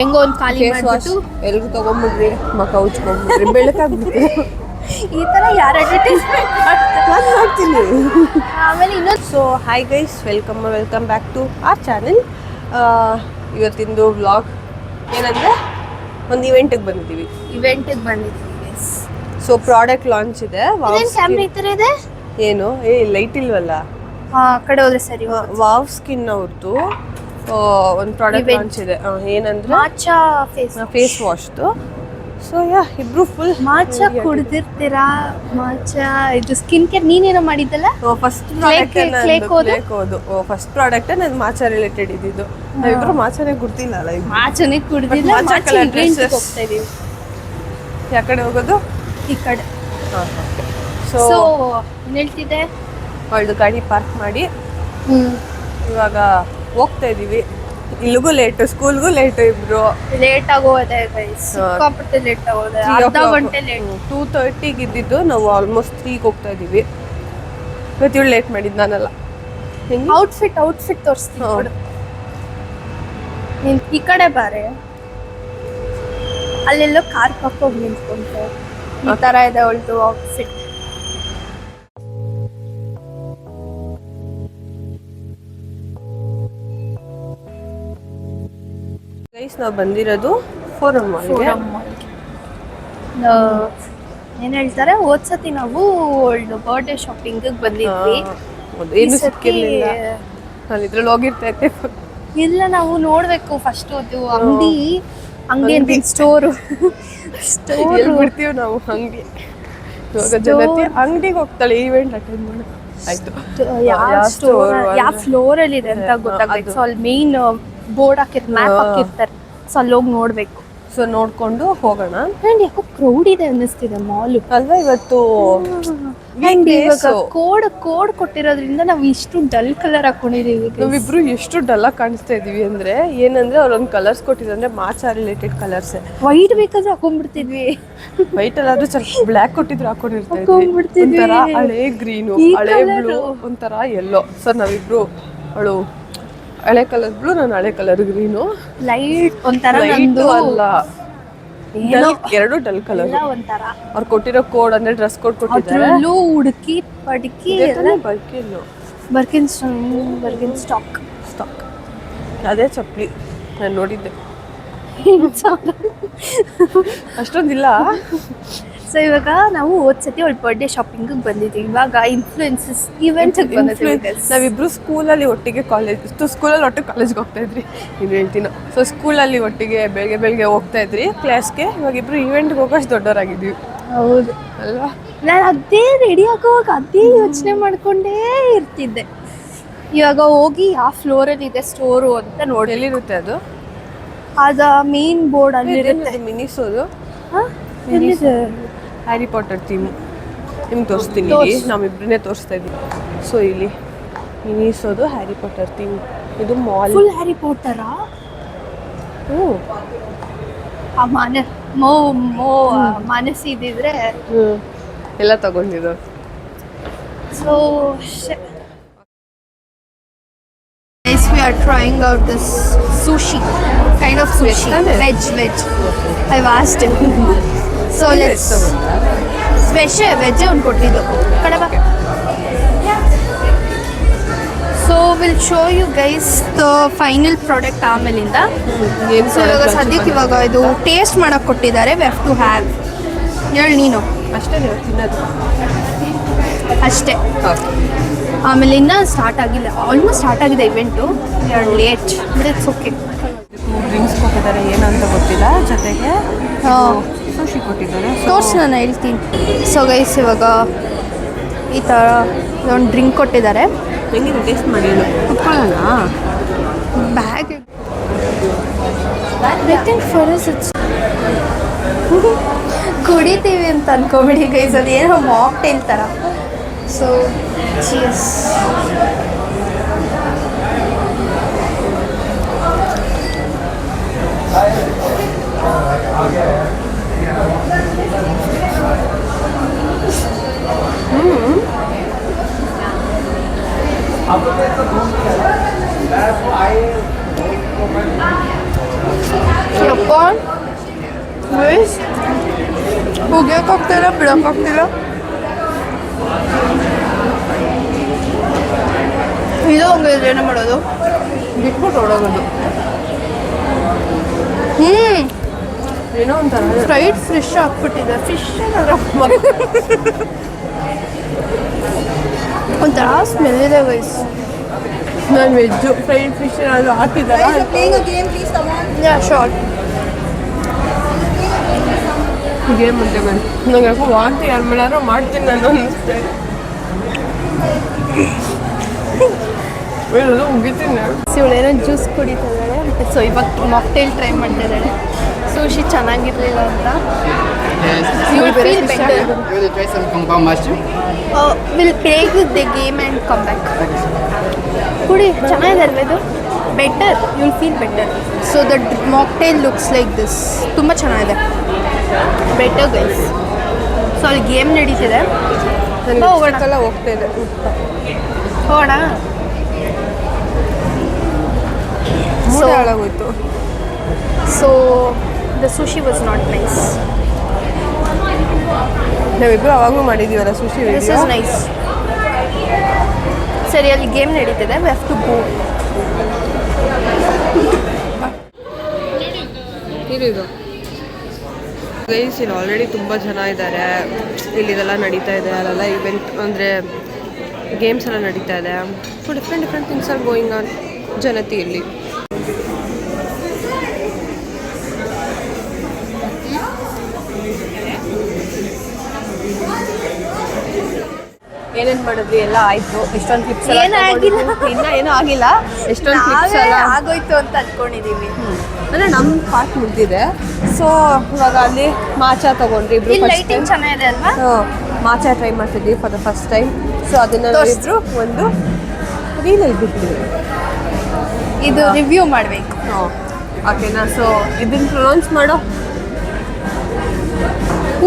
ಹೆಂಗೋ ಒಂದು ಖಾಲಿ ಮಾಡ್ಬಿಟ್ಟು ಎಲ್ರು ತಗೊಂಡ್ಬಿಡ್ರಿ ಮಕ್ಕ ಉಚ್ಕೊಂಡ್ಬಿಡ್ರಿ ಬೆಳಕಾಗ್ಬಿಡ್ರಿ ಈ ಥರ ಯಾರು ಅಡ್ವರ್ಟೈಸ್ಮೆಂಟ್ ಮಾಡ್ತೀನಿ. ಆಮೇಲೆ ಇನ್ನೊಂದು so hi guys, welcome back to R channel. ಇವತ್ತಿಂದು vlog ಏನಂದರೆ ಒಂದು ಇವೆಂಟಿಗೆ ಬಂದಿದ್ದೀವಿ. ಸೊ ಪ್ರಾಡಕ್ಟ್ ಲಾಂಚ್ ಇದೆ. ಕ್ಯಾಮ್ರಾ ಈ ಥರ ಇದೆ ಏನು ಲೈಟ್ ಇಲ್ವಲ್ಲ, ಆ ಕಡೆ ಹೋದ್ರೆ ಸರಿ. ವಾವ್ ಸ್ಕಿನ್ ಅವ್ರದ್ದು ಒಂದು ಪ್ರಾಡಕ್ಟ್ ಲಾಂಚ್ ಇದೆ. ಏನಂದ್ರೆ ಮಾಚಾ ಫೇಸ್ ವಾಶ್ದು. ಸೊ ಇಬ್ರು ಫುಲ್ ಮಾಚಾ ಕುಡ್ದಿರ್ತೀರಾ. ಮಾಚಾ ಇದು ಸ್ಕಿನ್ ಕೇರ್ ನೀನೇನೋ ಮಾಡಿದ್ದಲ್ಲ. ಫಸ್ಟ್ ಪ್ರಾಡಕ್ಟ್ ನಂದು ಮಾಚಾ ರಿಲೇಟೆಡ್ ಇದ್ದಿದ್ದು. ನಾವಿಬ್ರು ಮಾಚಾನೇ ಕುಡ್ತಿಲ್ಲ ಅಲ್ಲ, ಮಾಚಾನೇ ಕುಡ್ದಿಲ್ಲ. ಹೋಗ್ತಾ ಇದೀವಿ. ಯಾಕಡೆ ಹೋಗೋದು? ಈ ಕಡೆ. ಸೊ ಏನ್ ಹೇಳ್ತಿದ್ದೆ, ಅವಳದು ಗಾಡಿ ಪಾರ್ಕ್ ಮಾಡಿ ಇವಾಗ ಹೋಗ್ತಾ ಇದೀವಿ. ಇಲ್ಲಿಗೂ ಲೇಟ್, ಸ್ಕೂಲ್ಗೂ ಲೇಟ್. ಇಬ್ರು ಲೇಟ್ ಆಗೋದೆ ಸಿಕ್ಕಾಪಟ್ಟೆ ಲೇಟ್ ಆಗೋದೆ. ಅರ್ಧ ಗಂಟೆ ಲೇಟ್. 2:30 ಇದ್ದಿದ್ದು, ನಾವು ಆಲ್ಮೋಸ್ಟ್ 3ಗೆ ಹೋಗ್ತಾ ಇದೀವಿ. ಇವತ್ತು ಇವಳು ಲೇಟ್ ಮಾಡಿದ್ದು, ನಾನಲ್ಲ. ಔಟ್ಫಿಟ್ ತೋರಿಸ್ತೀನಿ ನೋಡು. ನೀನ್ ಈ ಕಡೆ ಬಾರೆ. ಅಲ್ಲೆಲ್ಲೋ ಕಾರ್ ಹೋಗಿ ನಿಂತ್ಕೊಂಡೆ. ಈ ತರ ಇದೆ ಅವಳದು ಔಟ್ಫಿಟ್. ಗೈಸ್, ನಾವು ಬಂದಿರೋದು ಫೋರಮ್ ಮಾಲ್ಗೆ. ಏನ್ ಹೇಳ್ತಾರೆ, ಹೋದ್ಸತಿ ನಾವು ಅವಳದು ಬರ್ಡೇ ಶಾಪಿಂಗ್ ಬಂದಿದ್ವಿ. ಏನು ಸಿಕ್ಕಿರ್ಲಿಲ್ಲ, ನಾನು ಇದ್ರಲ್ಲಿ ಹೋಗಿರ್ತಾ ಇದ್ದೆ. ಇಲ್ಲ, ನಾವು ನೋಡ್ಬೇಕು ಫಸ್ಟ್. ಅದು ಅಂಗಡಿ ಅಂತ ಸ್ಟೋರ್ ಬಿಡ್ತೀವಿ ನಾವು. ಅಂಗಡಿ ಜನತೆ ಅಂಗಡಿಗೆ ಹೋಗ್ತಾಳೆ ಈವೆಂಟ್ ಅಟೆಂಡ್ ಮಾಡಿ. ಆಯ್ತು, ಯಾವ ಫ್ಲೋರ್ ಅಲ್ಲಿ ಇದೆ ಅಂತ ಗೊತ್ತಾಗ್ಬೇಕು. ಸೊ ಅಲ್ಲಿ ಮೇನ್ ಬೋರ್ಡ್ ಹಾಕಿರ್ತಾರೆ, ಮ್ಯಾಪ್ ಹಾಕಿರ್ತಾರೆ. ಸೊ ಅಲ್ಲಿ ಹೋಗಿ ನೋಡ್ಬೇಕು. ಸೊ ನೋಡ್ಕೊಂಡು ಹೋಗೋಣ. ಅಂಡ್ ಯಾಕೋ ಕ್ರೌಡ್ ಇದೆ ಅನ್ನಿಸ್ತಿದೆ ಮಾಲ್ ಅಲ್ವಾ ಇವತ್ತು. ಕೋಡ್ ಕೊಟ್ಟಿರೋದ್ರಿಂದ ನಾವು ಇಷ್ಟು ಡಲ್ ಕಲರ್ ಹಾಕೊಂಡಿದೀವಿ. ನಾವಿಬ್ರು ಎಷ್ಟು ಡಲ್ ಆಗಿ ಕಾಣಿಸ್ತಾ ಇದೀವಿ ಅಂದ್ರೆ, ಏನಂದ್ರೆ ಅವ್ರೊಂದು ಕಲರ್ಸ್ ಕೊಟ್ಟಿದ್ರು, ಅಂದ್ರೆ ಮಾಚಾ ರಿಲೇಟೆಡ್ ಕಲರ್ಸ್. ವೈಟ್ ಬೇಕಾದ್ರೆ ಹಾಕೊಂಡ್ಬಿಡ್ತಿದ್ವಿ. ವೈಟ್ ಅಲ್ಲಾದ್ರೂ ಸ್ವಲ್ಪ ಬ್ಲ್ಯಾಕ್ ಕೊಟ್ಟಿದ್ರು ಹಾಕೊಂಡಿರ್ತಾ ಇದ್ವಿ. ಒಂಥರ ಹಳೆ ಗ್ರೀನು, ಹಳೆ ಬ್ಲೂ, ಒಂಥರ ಯೆಲ್ಲೋ. ಸೊ ನಾವಿಬ್ರು, ಅವಳು ಹಳೆ ಕಲರ್ ಬ್ಲೂ, ನಾನು ಹಳೆ ಕಲರ್ ಗ್ರೀನು. ಲೈಟ್ ಒಂಥರ ಅಲ್ಲ, ಎರಡು ಡಲ್ ಕಲರ್. ಒಂಥರ ಅವ್ರು ಕೊಟ್ಟಿರೋ ಕೋಡ್ ಅಂದ್ರೆ ಡ್ರೆಸ್ ಕೋಡ್ ಕೊಟ್ಟಿದ್ದಾರೆ. ಹುಡುಕಿ ಪಡಿಕಿ ಬರ್ಕಿನ್ ಸ್ಟಾಕ್ ಅದೇ ಚಪ್ಪಲಿ ನಾನು ನೋಡಿದ್ದೆ. ಅಷ್ಟೊಂದಿಲ್ಲ. ಸೊ ಇವಾಗ ನಾವು ಹೋದ್ಸತಿ ಅವಳ ಬರ್ಡೇ ಶಾಪಿಂಗ್ ಬಂದಿದ್ದೀವಿ. ಇವಾಗ ಇನ್ಫ್ಲುಯೆನ್ಸಸ್ ಇವೆಂಟ್ಗೆ ಬಂದಿದ್ದೀವಿ. ನಾವಿಬ್ರು ಸ್ಕೂಲಲ್ಲಿ ಒಟ್ಟಿಗೆ ಸ್ಕೂಲಲ್ಲಿ ಒಟ್ಟಿಗೆ ಕಾಲೇಜ್ಗೆ ಹೋಗ್ತಾ ಇದ್ರಿ. ಇನ್ನು ಹೇಳ್ತೀನೋ. ಸೊ ಸ್ಕೂಲಲ್ಲಿ ಒಟ್ಟಿಗೆ ಬೆಳಗ್ಗೆ ಹೋಗ್ತಾ ಇದ್ರಿ ಕ್ಲಾಸ್ಗೆ. ಇವಾಗ ಇಬ್ರು ಈವೆಂಟ್ಗೆ ಹೋಗೋಷ್ಟು ದೊಡ್ಡವರಾಗಿದ್ದೀವಿ. ಹೌದು ಅಲ್ವಾ? ನಾನು ಅದೇ ರೆಡಿ ಆಗುವಾಗ ಅದೇ ಯೋಚನೆ ಮಾಡ್ಕೊಂಡೇ ಇರ್ತಿದ್ದೆ. ಇವಾಗ ಹೋಗಿ ಯಾವ ಫ್ಲೋರಲ್ಲಿ ಇದೆ ಸ್ಟೋರು ಅಂತ ನೋಡಿ. ಎಲ್ಲಿರುತ್ತೆ ಅದು? ಅದ ಮೇನ್ ಬೋರ್ಡ್ ಅಲ್ಲಿ ಮಿನಿಸೋದು. ಹ್ಯಾರಿ ಪಾಟರ್ ಥೀಮ್ ನಿಮ್ಗೆ ತೋರಿಸ್ತೀನಿ. ನಾವಿಬ್ರನ್ನೇ ತೋರಿಸ್ತಾ ಇದ್ದೀವಿ. ಸೊ ಇಲ್ಲಿ ಮಿನಿಸೋದು ಹ್ಯಾರಿ ಪಾಟರ್ ಥೀಮ್. ಇದು ಮಾಲ್ ಫುಲ್ ಹ್ಯಾರಿ ಪಾಟರಾ? ಮನಸ್ಸು ಇದ್ದಿದ್ರೆ ಎಲ್ಲ ತಗೊಂಡಿದ್ದು. So we are trying out this sushi, kind of sushi, veg. I've asked him. So let's special veg on kotido kadaba. So we'll show you guys the final product ಆಮೇಲಿಂದ. So ಇವಾಗ ಸದ್ಯಕ್ಕೆ ಇವಾಗ ಇದು taste ಮಾಡಕ್ಕೆ ಕೊಟ್ಟಿದ್ದಾರೆ. we have to have. ಹೇಳಿ ನೀನು. ಅಷ್ಟೇ ತಿನ್ನೋದು ಅಷ್ಟೇ. ಆಮೇಲೆ ಇನ್ನೂ ಸ್ಟಾರ್ಟ್ ಆಗಿಲ್ಲ. ಆಲ್ಮೋಸ್ಟ್ ಸ್ಟಾರ್ಟ್ ಆಗಿದೆ event. Late but it's okay. Drinks ಕೊಟ್ಟಿದ್ದಾರೆ, ಏನಂತ ಗೊತ್ತಿಲ್ಲ. ಜೊತೆಗೆ ಸುಶಿ ಕೊಟ್ಟಿದ್ದಾರೆ. ತೋರ್ಸಿ ನಾನು ಹೇಳ್ತೀನಿ. ಸೊ ಗೈಸ್, ಇವಾಗ ಈ ಥರ ಒಂದು ಡ್ರಿಂಕ್ ಕೊಟ್ಟಿದ್ದಾರೆ. ಹೆಂಗಿದೆ ಟೇಸ್ಟ್ ಮಾಡಿ ಕುತ್ಕೊಳ್ಳೋಣ. ಬ್ಯಾಗ್ ಇಟ್ಸ್ ಕುಡಿತೀವಿ ಅಂತ ಅನ್ಕೋಬಿಡಿ ಗೈಸ್. ಅದೇನೋ ಮಾಕ್ಟೇಲ್ ಥರ. So cheers. ಯಪ್ಪ ಗೈಸ್ ಹೋಗ್ಯಾಕಾಗ್ತಿಲ್ಲ ಬಿಡೋಕ್ಕಾಗ್ತಿಲ್ಲ. ಇದು ಹಂಗಿದ್ರೆ ಏನೋ ಮಾಡೋದು, ಬಿಟ್ಬಿಟ್ಟು ಹೊಡೋಗೋದು. ಏನೋ ಒಂಥರ ಫ್ರೈಡ್ ಫಿಶ್ ಹಾಕ್ಬಿಟ್ಟಿದೆ. ಫಿಶ್ ಒಂಥರ ಸ್ಮೆಲ್ ಇದೆ ಗೈಸ್. ನಾನು ವೆಜ್ಜು ಫ್ರೈಡ್ ಫಿಶ್ ಏನಾದರೂ ಹಾಕಿದ್ದಾರೆ. ಶಾರ್ಟ್ ಗೇಮ್ ಅಂತ ಬಂದು ನಂಗೆ ಯಾಕೋ ವಾಂತಿ ಯಾರು ಮೇಲಾದ್ರೂ ಮಾಡ್ತೀನಿ ನಾನು ಅನ್ನಿಸ್ತೆ. ಹೇಳೋದು ಮುಗಿತೀನಿ. ಇವಳೇನೋ ಜ್ಯೂಸ್ ಕುಡಿತಿದ್ದಾಳೆ. ಸೊ ಇವಾಗ ಮಾಕ್ಟೇಲ್ ಟ್ರೈ ಮಾಡ್ತಿದ್ದಾಳೆ. ಸುಶಿ ಚೆನ್ನಾಗಿರ್ಲಿಲ್ಲ ಅಂತ. You will feel better. You will try some Kung Pao mushroom? We'll play with the game and come back. ಕುಡಿ ಚೆನ್ನಾಗಿದೆ ಅಲ್ವಾ ಇದು? Better, you will feel better. So the mocktail looks like this. ತುಂಬ ಚೆನ್ನಾಗಿದೆ. Better guys. So ಅಲ್ಲಿ game ನಡೀತಿದೆ. ಹೋಗೋಣ ಹೋಗ್ತಾ ಇದೆ. ಹೋಗೋಣ. ಮೂರು ಹಾಳಾಗೋಯ್ತು. So the ಸುಶಿ was not nice. ನಾವಿಬ್ಬರು ಅವಾಗಲೂ ಮಾಡಿದ್ದೀವಲ್ಲ ಸುಶಿ. This is nice. ಸರಿ ಅಲ್ಲಿ ಗೇಮ್ ನಡೀತಿದೆ. We have to go. ಇದು ಗೈಸ್ ಇಲ್ಲಿ ಆಲ್ರೆಡಿ ತುಂಬ ಜನ ಇದ್ದಾರೆ. ಇಲ್ಲಿದೆಲ್ಲ ನಡೀತಾ ಇದೆ. ಅಲ್ಲೆಲ್ಲ ಇವೆಂಟ್ ಅಂದರೆ ಗೇಮ್ಸ್ ಎಲ್ಲ ನಡೀತಾ ಇದೆ. So different things are going on ಜನತೆ ಇಲ್ಲಿ. ಏನೇನು ಮಾಡಿದ್ವಿ ಎಲ್ಲ ಆಯಿತು. ಎಷ್ಟೊಂದು ಕ್ಲಿಪ್ಸ್ ಇನ್ನೂ ಏನೂ ಆಗಿಲ್ಲ. ಎಷ್ಟೊಂದು ಕ್ಲಿಪ್ಸ್ ಎಲ್ಲ ಆಗೋಯ್ತು ಅಂತ ಅನ್ಕೊಂಡಿದೀವಿ. ಅಂದರೆ ನಮ್ಮ ಪಾರ್ಟ್ ಮುಗ್ದಿದೆ. ಸೊ ಇವಾಗ ಅಲ್ಲಿ ಮಾಚಾ ತೊಗೊಂಡ್ರಿ ಇಬ್ರು. ಲೈಟಿಂಗ್ ಚೆನ್ನಾಗಿದೆ ಅಲ್ವಾ? ಮಾಚಾ ಟ್ರೈ ಮಾಡ್ತಿದ್ವಿ for the first time. So ಅದನ್ನು ನಾವಿಬ್ರು ಒಂದು ರೀಲಲ್ಲಿ ಬಿಟ್ಟಿದ್ವಿ. ಇದು ರಿವ್ಯೂ ಮಾಡಬೇಕು. ಓಕೆನಾ? ಸೊ ಇದನ್ನು ಪ್ರೊನೌನ್ಸ್ ಮಾಡೋ.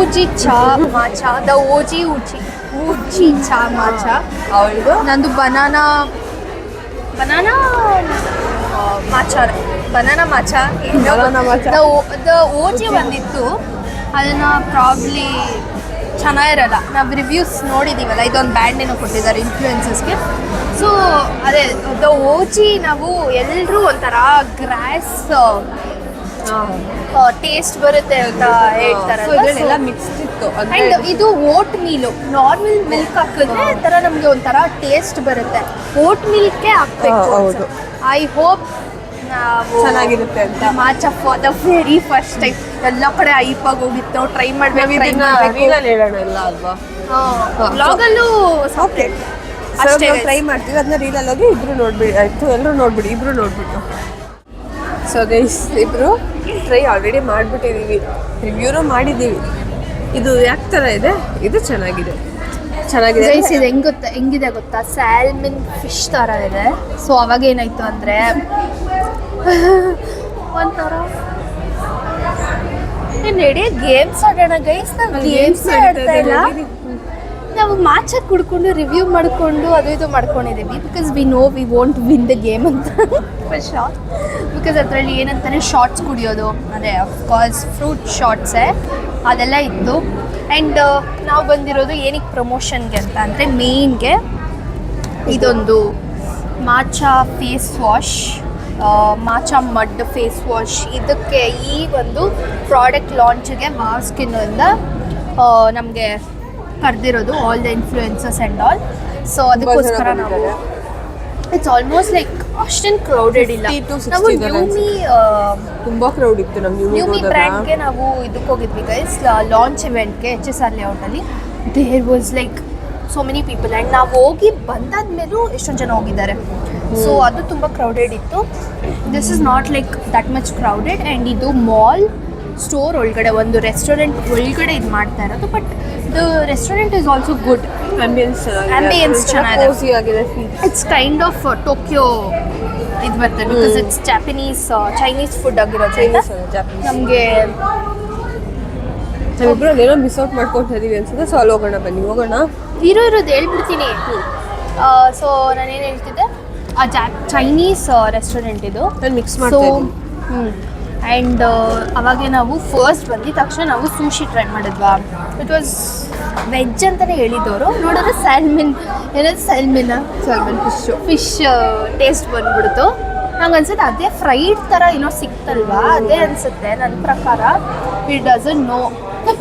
ಉಜಿ ಚಾ ಮಾಚಾ. ದ ಓಜಿ ಉಜಿ ಚಾ ಮಾಚಾ. ಅವಳಿದು ನಂದು ಬನಾನಾ ಮಾಚಾ. ಬನಾನಾ ಮಾಚಾ. ದ ಓಜಿ ಒಂದಿತ್ತು, ಅದನ್ನು ಪ್ರಾಬ್ಲಿ ಚೆನ್ನಾಗಿರಲ್ಲ. ನಾವು ರಿವ್ಯೂಸ್ ನೋಡಿದ್ದೀವಲ್ಲ, ಇದೊಂದು ಬ್ಯಾಂಡ್ ಏನೋ ಕೊಟ್ಟಿದ್ದಾರೆ ಇನ್ಫ್ಲೂಯೆನ್ಸಸ್ಗೆ. ಸೊ ಅದೇ ದ ಓಜಿ ನಾವು ಎಲ್ಲರೂ ಒಂಥರ ಗ್ರಾಸ್ ಟೇಸ್ಟ್ ಬರುತ್ತೆ ಅಂತ ಹೇಳ್ತಾರೆ. ಇದೆಲ್ಲ ಮಿಕ್ಸ್ಡ್ ಇತ್ತು. ಆ್ಯಂಡ್ ಇದು ಓಟ್ ಮೀಲು. ನಾರ್ಮಲ್ ಮಿಲ್ಕ್ ಹಾಕಿದ್ರೆ ಥರ ನಮಗೆ ಒಂಥರ ಟೇಸ್ಟ್ ಬರುತ್ತೆ. ಓಟ್ ಮಿಲ್ಕೆ ಹಾಕ್ಬೇಕು. ಐ ಹೋಪ್ ನಾವು ಚೆನ್ನಾಗಿರುತ್ತೆ ಅಂತ. ಮಾಚಾ for the very first time ಎಲ್ಲ ಕಡೆ ಐಪಾಗಿ ಹೋಗಿತ್ತು. ಟ್ರೈ ಮಾಡಬೇಕು. ಹೇಳೋಣ ಎಲ್ಲ ಅಲ್ವಾ? ಬ್ಲಾಗಲ್ಲೂ ಅಷ್ಟೇ ಟ್ರೈ ಮಾಡ್ತೀವಿ. ಅದನ್ನ ರೀಲಲ್ಲಿ ಹೋಗಿ ಇಬ್ರು ನೋಡ್ಬಿಡಿ. ಆಯಿತು, ಎಲ್ಲರೂ ನೋಡ್ಬಿಡಿ. ಇಬ್ರು ನೋಡ್ಬಿಟ್ಟು. ಸೊ ಗೈಸ್ ಇಬ್ರು ಟ್ರೈ ಆಲ್ರೆಡಿ ಮಾಡಿಬಿಟ್ಟಿದ್ದೀವಿ. ರಿವ್ಯೂನೂ ಮಾಡಿದ್ದೀವಿ. ಇದು ಯಾಕೆ ಥರ ಇದೆ? ಇದು ಚೆನ್ನಾಗಿದೆ. ಗೈಸ್ ಇದು ಹೆಂಗಿದೆ ಗೊತ್ತಾ? ಸ್ಯಾಲ್ಮನ್ ಫಿಶ್ ಥರ ಇದೆ. ಸೊ ಅವಾಗ ಏನಾಯ್ತು ಅಂದರೆ ಒಂಥರ ರೆಡಿ ಗೇಮ್ಸ್ ಆಡೋಣ ಗೈಸ್. ನಾವು ಗೇಮ್ಸ್ ಆಡ್ತಾ ಇಲ್ಲ. ನಾವು ಮಾಚಾ ಕುಡ್ಕೊಂಡು ರಿವ್ಯೂ ಮಾಡಿಕೊಂಡು ಅದು ಇದು ಮಾಡ್ಕೊಂಡಿದ್ದೀವಿ. Because we know we won't win the game ಅಂತ ಶಾರ್ಟ್. ಬಿಕಾಸ್ ಅದರಲ್ಲಿ ಏನಂತಾನೆ ಶಾರ್ಟ್ಸ್ ಕುಡಿಯೋದು, ಅದೇ ಅಫ್ಕೋರ್ಸ್ ಫ್ರೂಟ್ ಶಾರ್ಟ್ಸೇ ಅದೆಲ್ಲ ಇತ್ತು. ಆ್ಯಂಡ್ ನಾವು ಬಂದಿರೋದು ಏನಕ್ಕೆ ಪ್ರಮೋಷನ್ಗೆ ಅಂತ ಅಂದರೆ ಮೇಯ್ನ್ಗೆ ಇದೊಂದು ಮಾಚಾ face wash, ಮಾಚಾ mud face wash. ಇದಕ್ಕೆ ಈ ಒಂದು ಪ್ರಾಡಕ್ಟ್ ಲಾಂಚ್ಗೆ ವಾವ್ ಸ್ಕಿನ್ನಿಂದ ನಮಗೆ ಕರೆದಿರೋದು all the influencers and all. So ಅದಕ್ಕೋಸ್ಕರ ನಾವು ಇಟ್ಸ್ ಆಲ್ಮೋಸ್ಟ್ ಲೈಕ್ ಅಷ್ಟೇನು ಕ್ರೌಡೆಡ್ ಇಲ್ಲ. ನಾವು ನ್ಯೂಮಿ ತುಂಬ ಕ್ರೌಡ್ ಇತ್ತು. ನಮ್ಗೆ ನ್ಯೂಮಿ ಬ್ರ್ಯಾಂಡ್ಗೆ ನಾವು ಇದಕ್ಕೆ ಹೋಗಿದ್ವಿ guys, launch ಇವೆಂಟ್ಗೆ HSR ಲೇಔಟಲ್ಲಿ. There was like so many people. And ನಾವು ಹೋಗಿ ಬಂದಾದ್ಮೇಲೂ ಎಷ್ಟೊಂದು ಜನ ಹೋಗಿದ್ದಾರೆ. ಸೊ ಅದು ತುಂಬ ಕ್ರೌಡೆಡ್ ಇತ್ತು. This is not like that much crowded. And ಇದು ಮಾಲ್ ಸ್ಟೋರ್ ಒಳಗಡೆ ಒಂದು ರೆಸ್ಟೋರೆಂಟ್ ಒಳಗಡೆ ಇದು ಮಾಡ್ತಾ ಇರೋದು. But the restaurant is also good. Ambience ಚೆನ್ನಾಗಿದೆ. ಇಟ್ಸ್ ಕೈಂಡ್ ಆಫ್ ಟೋಕಿಯೋ ಇದು ಬರ್ತದೆ. Because it's Japanese Chinese food ಆಗಿರೋದ್ರಿಂದ ನಮಗೆ ನಾವಿಬ್ರು ಏನೋ ಮಿಸ್ ಔಟ್ ಮಾಡ್ಕೊಳ್ತಾ ಇದೀವಿ ಅನ್ಸುತ್ತೆ. ಸೊ ಅಲ್ಲಿ ಹೋಗೋಣ, ಬನ್ನಿ ಹೋಗೋಣ. ಇರೋದು ಹೇಳ್ಬಿಡ್ತೀನಿ. ಸೊ ನಾನೇನು ಹೇಳ್ತಿದ್ದೆ, ಚೈನೀಸ್ ರೆಸ್ಟೋರೆಂಟ್ ಇದು. ನಾನು ಮಿಕ್ಸ್ ಮಾಡ್ತಾ ಇದ್ದೀನಿ. ಆ್ಯಂಡ್ ಅವಾಗೆ ನಾವು ಫಸ್ಟ್ ಬಂದಿದ ತಕ್ಷಣ ನಾವು sushi try ಮಾಡಿದ್ವಾ. It was veg ಅಂತಲೇ ಹೇಳಿದ್ದವರು. ನೋಡಿದ್ರೆ ಸ್ಯಾಲ್ಮಿನ್ ಏನಾದ್ರು ಸ್ಯಾಲ್ಮನ್ ಫಿಶ್ ಟೇಸ್ಟ್ ಬಂದ್ಬಿಡ್ತು. ನಂಗೆ ಅನ್ಸುತ್ತೆ ಅದೇ ಫ್ರೈಡ್ ಥರ ಏನೋ ಸಿಕ್ತಲ್ವಾ, ಅದೇ ಅನ್ಸುತ್ತೆ ನನ್ನ ಪ್ರಕಾರ. ಇಟ್ ಡಸಂಟ್ ನೋ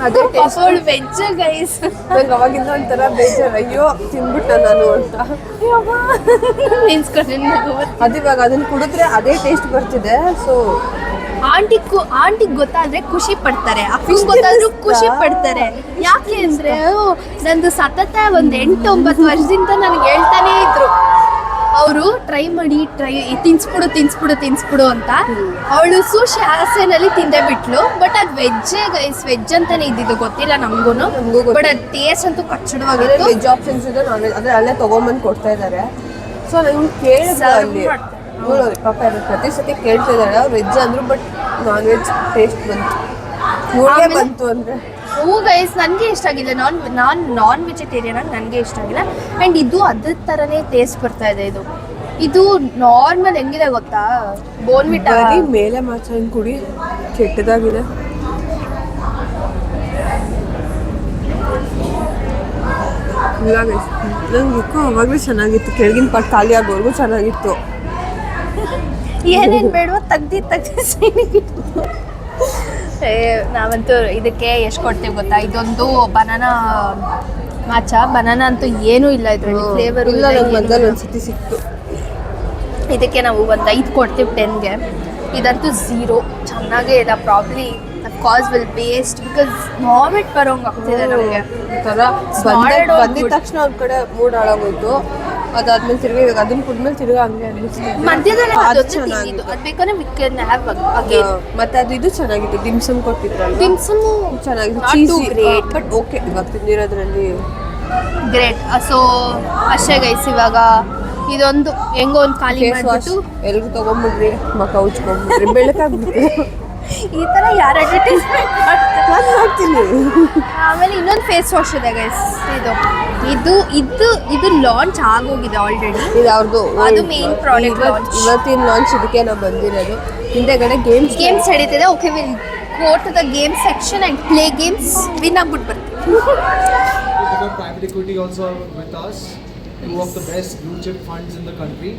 ಅದೇ ಅವಳು ವೆಜ್ ಗೈಸ್. ನಂಗೆ ಅವಾಗಿಂದ ಒಂಥರ ಬೇಜಾರು, ಅಯ್ಯೋ ತಿನ್ಬಿಟ್ಟ ನಾನು ಅಂತ ನೆನ್ಸ್ಕೊಂಡು ಅದು ಇವಾಗ ಅದನ್ನ ಕುಡಿದ್ರೆ ಅದೇ ಟೇಸ್ಟ್ ಬರ್ತಿದೆ. ಸೊ ಆಂಟಿಗೆ ಗೊತ್ತಾದ್ರೆ ಖುಷಿ ಪಡ್ತಾರೆ, ಅಪ್ಪಂಗೆ ಗೊತ್ತಾದ್ರೂ ಖುಷಿ ಪಡ್ತಾರೆ. ಯಾಕೆ ಅಂದ್ರೆ ನಂದು ಸತತ ಒಂದು 8-9 ವರ್ಷದಿಂದ ನನಗೆ ಹೇಳ್ತಾನೆ ಇದ್ರು ಅವರು ಟ್ರೈ ಮಾಡಿ ತಿನ್ಸ್ಬಿಡು ಅಂತ. ಅವಳು ಸೂಶಿ ಆಸೆನಲ್ಲಿ ತಿಂದೆ ಬಿಟ್ಲು. ಬಟ್ ಅದು ವೆಜ್ ಅಂತಾನೆ ಇದ್ದಿದ್ದು, ಗೊತ್ತಿಲ್ಲ ನಮಗೂ. ಬಟ್ ಅದು ಟೇಸ್ಟ್ ಅಂತೂ ಕಚ್ಚಡವಾಗಿತ್ತು. ವೆಜ್ ಆಪ್ಷನ್ಸ್ ಇದೆ, ನಾನ್ ವೆಜ್ ಅದೇ ಅಲ್ಲೇ ತೊಗೊಂಬಂದು ಕೊಡ್ತಾ ಇದ್ದಾರೆ. ಸೊ ನಂಗೆ ಕೇಳಿದ್ರೆ ಅಲ್ಲಿ ಪಾಪ ಪ್ರತಿ ಸತಿ ಕೇಳ್ತಾ ಇದ್ದಾಳೆ ಅವ್ರು ವೆಜ್ ಅಂದ್ರು, ಬಟ್ ನಾನ್ ವೆಜ್ ಟೇಸ್ಟ್ ಬಂತು, ಇವ್ಳಿಗೆ ಬಂತು ಅಂದರೆ. ಹೂ ಗೈಸ್, ನನಗೆ ಇಷ್ಟ ಆಗಿಲ್ಲ. ನಾನ್ ವೆಜಿಟೇರಿಯನ್ ಆಗಿ ನನಗೆ ಇಷ್ಟ ಆಗಿಲ್ಲ. ಆ್ಯಂಡ್ ಇದು ಅದ್ರ ಥರನೇ ಟೇಸ್ಟ್ ಬರ್ತಾ ಇದೆ. ಇದು ನಾರ್ಮಲ್ ಹೆಂಗಿದೆ ಗೊತ್ತಾ, ಬೋನ್ವಿಟಾ ಮೇಲೆ ಮಾತ್ರ ಹಿಂಗೆ ಕುಡಿ ಕೆಟ್ಟದಾಗಿದೆ. ಇಲ್ಲ ಗೈಸ್, ನಂಗೆ ಯಾಕೋ ಅವಾಗಲೂ ಚೆನ್ನಾಗಿತ್ತು, ಕೆಳಗಿನ ಪಾಟ್ ಖಾಲಿ ಆಗೋವರೆಗೂ ಚೆನ್ನಾಗಿತ್ತು. ಏನೇನು ಬೇಡವೋ ತೆಗ್ದು ಸೈನಿಗಿಟ್ಟು. ನಾವಂತೂ ಇದಕ್ಕೆ ಎಷ್ಟು ಕೊಡ್ತೀವಿ ಗೊತ್ತಾ, ಇದೊಂದು ಬನಾನಾ ಅಂತೂ ಏನೂ ಇಲ್ಲ ಇದರಲ್ಲಿ, ಫ್ಲೇವರ್ ಇಲ್ಲ. ನಂಗೆ ಮೊದಲು ಒಂದ್ಸತಿ ಸಿಕ್ತು. ಇದಕ್ಕೆ ನಾವು ಒಂದು 5 ಕೊಡ್ತೀವಿ 10ಗೆ. ಇದಂತೂ 0, ಚೆನ್ನಾಗೇ ಇಲ್ಲ. Probably cos will best because vomit ಬರೋಂಗೆ ಆಗ್ತಿದೆ ನಮಗೆ. ಬಂದಿದ ತಕ್ಷಣ ಒಂದ್ ಕಡೆ ಮೂಡ್ ಹಾಳಾಗೋಯ್ತು. ಅದಾದ್ಮೇಲೆ ತಿರ್ಗಿ ಇವಾಗ ಅದನ್ನ ಕುಡ್ಮೇಲೆ ತಿರ್ಗಿ ಹಂಗೆ ಅನ್ನಿಸ್ತು. ಮಧ್ಯದಲ್ಲಿ ಅದು ಚೆನ್ನಾಗಿತ್ತು. ಅದು ಬೇಕಾದ್ರೆ ಮತ್ತೆ ಅದು ಇದು ಚೆನ್ನಾಗಿತ್ತು, ಡಿಮ್ಸಮ್ ಕೊಟ್ಟಿದ್ರಲ್ಲ, ಡಿಮ್ಸಮ್ಮು ಚೆನ್ನಾಗಿತ್ತು, ಗ್ರೇಟ್. ಬಟ್ ಓಕೆ, ಇವಾಗ ತಿಂದಿರೋದ್ರಲ್ಲಿ ಗ್ರೇಟ್. ಸೊ ಅಷ್ಟೇ ಗೈಸ್, ಇವಾಗ ಇದೊಂದು ಹೆಂಗೋ ಒಂದು ಖಾಲಿ ಮಾಡಿಬಿಟ್ಟು ಎಲ್ರು ತೊಗೊಂಬಿಡ್ರಿ, ಮಕ್ಕ ಉಚ್ಕೊಂಡ್ಬಿಡ್ರಿ, ಬೆಳಕಾಗ್ಬಿಟ್ಟು ಈ ಥರ ಯಾರು ಅಡ್ವರ್ಟೈಸ್ಮೆಂಟ್ ಮಾಡ್ತೀನಿ. ಆಮೇಲೆ ಇನ್ನೊಂದು ಫೇಸ್ ವಾಶ್ ಇದೆ ಗೈಸ್. ಇದು ಲಾಂಚ್ ಆಗೋಗಿದೆ ಆಲ್ರೆಡಿ. ಇದು ಅವ್ರದ್ದು ಅದು ಮೇನ್ ಪ್ರಾಡಕ್ಟ್ ಲಾಂಚ್. ಇವತ್ತಿನ ಲಾಂಚ್ ಇದಕ್ಕೆ ನಾವು ಬಂದಿರೋದು. ಹಿಂದೆಗಡೆ ಗೇಮ್ಸ್ ನಡೀತಿದೆ. Okay, will go to the game section and play games. Win ಆಗ್ಬಿಟ್ಟು ಬರ್ತೀವಿ. Private equity also with us, 2 of the best blue chip funds in the country.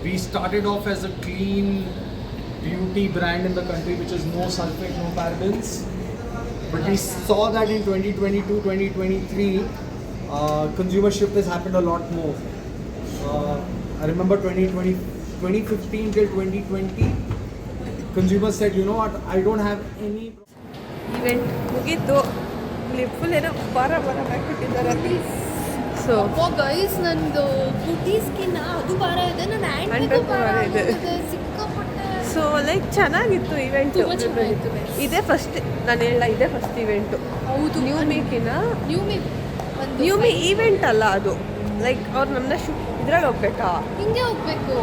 We started off as a clean beauty brand in the country, which is no sulfate, no parabens. But we saw that in 2022, 2023, consumer shift has happened a lot more. I remember 2015 till 2020, consumers said, you know what, I don't have any. Event ಮುಗೀತು. Full ಏನೋ ಬಾರ ಹಾಕ್ಬಿಟ್ಟಿದ್ದಾರೆ. So guys, ನಂದು ಕುಟೀಸ್ಕಿನ್ನ ಅದು ಭಾರ ಇದೆ, ನನ್ನ ಹ್ಯಾಂಡ್ಗೂ ಭಾರ ಇದೆ ಸಿಕ್ಕಾಪಟ್ಟೆ. ಸೊ ಲೈಕ್ ಚೆನ್ನಾಗಿತ್ತು ಇವೆಂಟು. ಇದೇ ಫಸ್ಟ್, ನಾನು ಹೇಳ, ಇದೇ ಫಸ್ಟ್ ಇವೆಂಟು. ಹೌದು, ನ್ಯೂ ಮೀ ಈವೆಂಟ್ ಅಲ್ಲ ಅದು. ಲೈಕ್ ಅವ್ರು ನಮ್ಮನ್ನ ಇದ್ರಲ್ಲಿ ಹೋಗ್ಬೇಕಾ, ಹಿಂಗೆ ಹೋಗ್ಬೇಕು,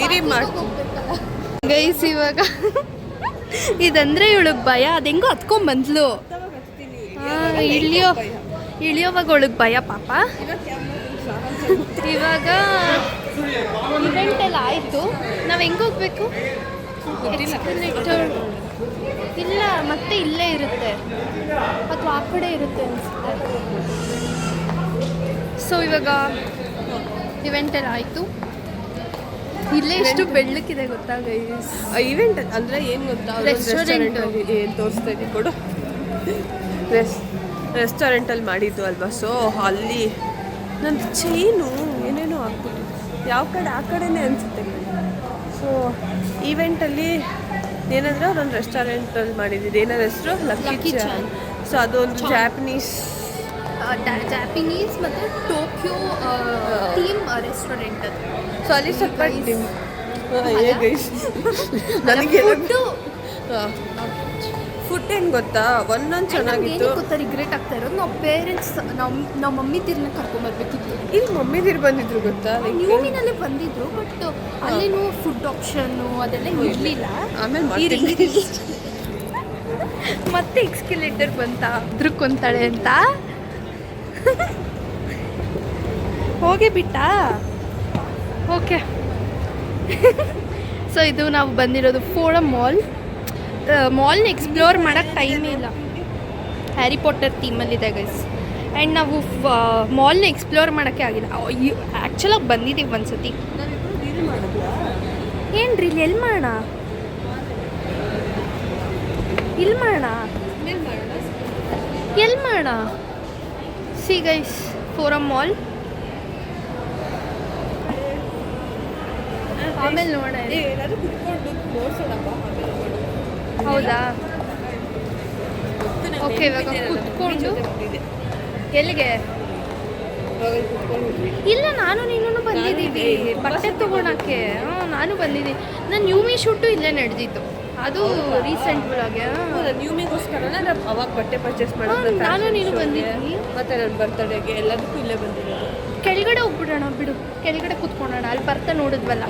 ಇರಿ ಹೋಗ್ಬೇಕಲ್ಲ ಗೈಸ್. ಇವಾಗ ಇದಂದ್ರೆ ಇವಳಿಗೆ ಭಯ, ಅದು ಹೆಂಗೋ ಹತ್ಕೊಂಡ್ಬಂದ್ಲು. ಇಳಿಯೋವಾಗ ಅವಳಿಗೆ ಭಯ ಪಾಪ. ಇವಾಗ ಇವೆಂಟ್ ಎಲ್ಲ ಆಯಿತು, ನಾವು ಹೆಂಗೆ ಹೋಗ್ಬೇಕು? ಇಲ್ಲ, ಮತ್ತೆ ಇಲ್ಲೇ ಇರುತ್ತೆ ಅಥವಾ ಆ ಕಡೆ ಇರುತ್ತೆ ಅನಿಸುತ್ತೆ. ಸೊ ಇವಾಗ ಇವೆಂಟ್ ಎಲ್ಲ ಆಯಿತು. ಇಲ್ಲೇ ಎಷ್ಟು ಬೆಳ್ಳಕ್ಕಿದೆ ಗೊತ್ತಾ ಗೈಸ್. ಇವೆಂಟ್ ಅಂದರೆ ಏನು ಗೊತ್ತಾ, ರೆಸ್ಟೋರೆಂಟಲ್ಲಿ ಏನು ತೋರಿಸ್ತಾ ಇದ್ದೀವಿ ಕೊಡು. ರೆಸ್ಟೋರೆಂಟಲ್ಲಿ ಮಾಡಿದ್ದು ಅಲ್ವಾ. ಸೊ ಅಲ್ಲಿ ನಂದು ಚೈನು ಏನೇನೋ ಆಗ್ಬಿಟ್ಟಿದೆ, ಯಾವ ಕಡೆ ಆ ಕಡೆನೇ ಅನಿಸುತ್ತೆ. ಸೊ ಈವೆಂಟಲ್ಲಿ ಏನಂದರೆ ಅದೊಂದು ರೆಸ್ಟೋರೆಂಟಲ್ಲಿ ಮಾಡಿದ್ದು. ಏನಾದ್ರು ಹೆಸರು ಲಕ್ಕಿ ಚಾನ್. ಸೊ ಅದೊಂದು ಜಾಪನೀಸ್ ಮತ್ತು ಟೋಕಿಯೋ ಥೀಮ್ ರೆಸ್ಟೋರೆಂಟ್ ಅದು. ಸೊ ಅಲ್ಲಿ ಸ್ವಲ್ಪ ನನಗೆ ಫುಡ್ ಏನು ಗೊತ್ತಾ, ಒಂದೊಂದು ಚೆನ್ನಾಗಿತ್ತು. ಗೊತ್ತಾ ರಿಗ್ರೆಟ್ ಆಗ್ತಾ ಇರೋದು, ನಾವು ಪೇರೆಂಟ್ಸ್ ನಮ್ಮ ಮಮ್ಮಿ ತೀರ್ನ ಕರ್ಕೊಂಬರ್ಬೇಕಿತ್ತು. ಇಲ್ಲಿ ಮಮ್ಮಿ ತೀರ್ ಬಂದಿದ್ರು ಗೊತ್ತಾ, ನ್ಯೂಮಿನಲ್ಲೇ ಬಂದಿದ್ರು. ಬಟ್ ಅಲ್ಲೇನು ಫುಡ್ ಆಪ್ಷನ್ನು ಅದೆಲ್ಲ ಇರಲಿಲ್ಲ. ಆಮೇಲೆ ಮತ್ತೆ ಎಕ್ಸ್ಕಿಲೇಟರ್ ಬಂತ ಅದ್ರಕ್ಕೊಂತಾಳೆ ಅಂತ ಹೋಗೇ ಬಿಟ್ಟ. ಓಕೆ, ಸೊ ಇದು ನಾವು ಬಂದಿರೋದು ಫೋರಮ್ ಮಾಲ್ನ ಎಕ್ಸ್ಪ್ಲೋರ್ ಮಾಡೋಕ್ಕೆ ಟೈಮೇ ಇಲ್ಲ. Harry Potter ಥೀಮಲ್ಲಿದೆ guys. ಆ್ಯಂಡ್ ನಾವು ಮಾಲ್ನ ಎಕ್ಸ್ಪ್ಲೋರ್ ಮಾಡೋಕ್ಕೆ ಆಗಿಲ್ಲ. ಆ್ಯಕ್ಚುಲಾಗಿ ಬಂದಿದ್ದೀವಿ ಒಂದು ಸತಿ. ಏನು ರೀ ಎಲ್ಲಿ ಮಾಡೋಣ? ಇಲ್ಲಿ ಮಾಡೋಣ, ಎಲ್ಲಿ ಮಾಡೋಣ? C guys, forum mall. ಆಮೇಲೆ ನೋಡೋಣ. ಹೌದಾ? ಓಕೆ, ಇವಾಗ ಕುತ್ಕೊಂಡು ಎಲ್ಲಿಗೆ? ಇಲ್ಲ, ನಾನು ನೀನು ಬಂದಿದ್ದೀವಿ ಬಟ್ಟೆ ತೊಗೊಳಕ್ಕೆ. ನಾನು ಬಂದಿದ್ದೀನಿ. ನಾನು ನ್ಯೂಮಿ ಶೂಟು ಇಲ್ಲೇ ನಡೆದಿತ್ತು. ಅದು ರೀಸೆಂಟ್ ಒಳಗೆ ನ್ಯೂಮಿಗೋಸ್ಕರ ಅವಾಗ ಬಟ್ಟೆ ಪರ್ಚೇಸ್ ನಾನು ನೀನು ಬಂದಿದ್ವಿ. ಮತ್ತೆ ನನ್ನ ಬರ್ತಡೆಗೆ ಎಲ್ಲದಕ್ಕೂ ಇಲ್ಲೇ ಬಂದಿರೋದು. ಕೆಳಗಡೆ ಹೋಗ್ಬಿಡೋಣ ಬಿಡು, ಕೆಳಗಡೆ ಕೂತ್ಕೊಳ್ಳೋಣ. ಅಲ್ಲಿ ಬರ್ತಾ ನೋಡಿದ್ವಲ್ಲ,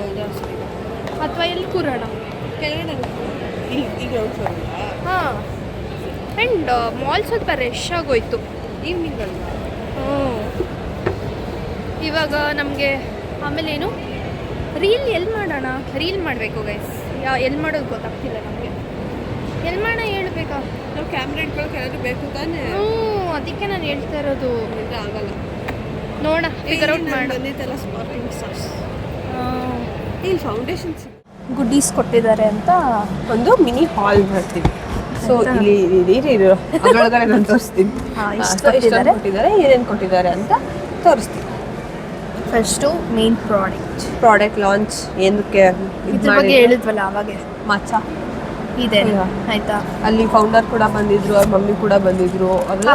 ಅಥವಾ ಎಲ್ಲಿ ಕೂರೋಣ? ಕೆಳಗಡೆ ಈಗ ಹಾಂ. ಆ್ಯಂಡ್ ಮಾಲ್ ಸ್ವಲ್ಪ ರಶ್ ಆಗೋಯ್ತು ಈವ್ನಿಂಗಲ್ಲಿ. ಇವಾಗ ನಮಗೆ ಆಮೇಲೆ ಏನು ರೀಲ್ ಎಲ್ಲಿ ಮಾಡೋಣ? ರೀಲ್ ಮಾಡಬೇಕು ಗೈಸ್. ಎಲ್ಲಿ ಮಾಡೋದು ಗೊತ್ತಾಗ್ತಿಲ್ಲ ನಮಗೆ. ಎಲ್ಲಿ ಮಾಡೋಣ ಹೇಳ್ಬೇಕಾ? ನಾವು ಕ್ಯಾಮ್ರಾ ಇಟ್ಕೊಳಕ್ಕೆ ಯಾರಾದ್ರು ಬೇಕು ತಾನೇ? ಅದಕ್ಕೆ ನಾನು ಹೇಳ್ತಾ ಇರೋದು. ಇಲ್ಲ ಆಗಲ್ಲ, ನೋಡ ಫಿಗರ್ ಔಟ್ ಮಾಡಿ. ಬಂದಿದ್ದೆಲ್ಲ ಸ್ಪಾರ್ಕಿಂಗ್ ಸ್ಟಾರ್ಸ್. ಇಲ್ಲಿ ಫೌಂಡೇಶನ್ಸ್ ಗುಡ್ಡೀಸ್ ಕೊಟ್ಟಿದ್ದಾರೆ ಅಂತ ಒಂದು ಮಿನಿ ಹಾಲ್ ಮಾಡ್ತೀವಿ. ಸೊ ಇಲ್ಲಿ ಅದರೊಳಗಡೆ ನಾನು ತೋರಿಸ್ತೀನಿ ಕೊಟ್ಟಿದ್ದಾರೆ, ಏನೇನು ಕೊಟ್ಟಿದ್ದಾರೆ ಅಂತ ತೋರಿಸ್ತೀನಿ. ಫಸ್ಟು ಮೇನ್ ಪ್ರಾಡಕ್ಟ್ ಲಾಂಚ್ ಏನಕ್ಕೆ ಇದ್ರ ಬಗ್ಗೆ ಹೇಳಿದ್ವಲ್ಲ ಅವಾಗೆ. ಮಚ್ಚ ಇದೆ ಆಯ್ತಾ? ಅಲ್ಲಿ ಫೌಂಡರ್ ಕೂಡ ಬಂದಿದ್ರು, ಅವ್ರ ಮಮ್ಮಿ ಕೂಡ ಬಂದಿದ್ರು. ಅವೆಲ್ಲ